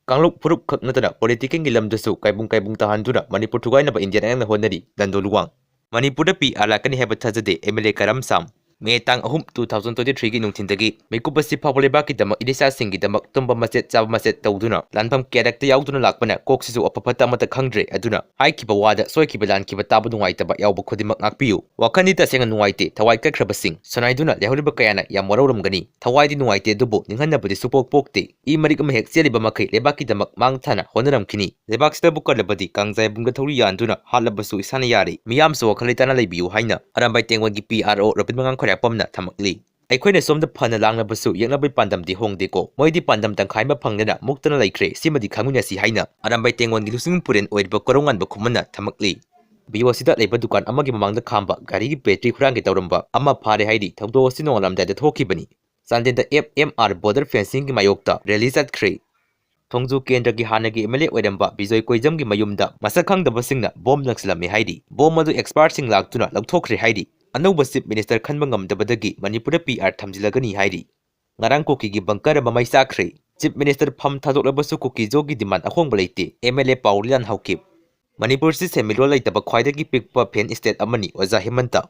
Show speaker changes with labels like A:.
A: Kangluk Puruk Khak natana political gilam dasu kaibung tahanduna Manipur tugaina ba Indian ang honari dandoluwang. Manipur da pi alakani heba thajade MLA Karam Sam. May tang ahum 2023 gi nungtindagi may kubasi pawaleba ki damak idisa singi damak tumba maset chaba maset tawduna lanpam kedak ta yauduna lakpana koksisu apapata mata khangdre aduna hai ki bawada soi ki balan ki batabu nungai taba yawba khodimak ngakpiu wakani ta senga nungaite thawai ka khrabasing sonaiduna leholiba kayana yamorawram gani thawai di nungaite dubu ninghanna budi supok pokte I marik ma hek seliba makai lebaki damak mang thana honaram kini lebak sta bukar labadi kangjai bunga thori yanduna halabasu isana yari miyam so khalitana leibiu haina arambai tengwan gi PRO rapid mangang Pamna Tamakli. Aikoi som the Panalang Basu, Yanabi Pandam di Hong Deco, Moidi Pandam Tankaima Pangana, Muktana Lake, Sima di Kanguna si Haina, Arambai Tengon Lusing Purin, Oid Bokorongan Bokumana, Tamakli. Biwasida Lebadukan Amagi among the Kamba, Gari Petri Franki Taurumba, Ama Pare Heidi, Taudo Sinolam that the Tokibani. Sunday the FMR border fencing Mayokta, release at Cray. Tongzu Kendra Gihanagi Emile Wedamba, Bizoi Koizam Mayumda, Masakang the Basingna, Bomb Naxla Heidi, Bomadu experting Laktuna, Laktokri Heidi. Anouba Chief Minister Khanbangam Dabadagi, Manipur PR Tamzilagani Haidi. Ngarang Kukigi Bankara Mei Chakhre, Chief Minister Pham Thadoklaga Kuki-Zo gi demand Ahongba Leite, MLA Paulian Haukip. Manipur si Semilo Leite ba khwaidagi pikpa pen state amani Oza Himanta.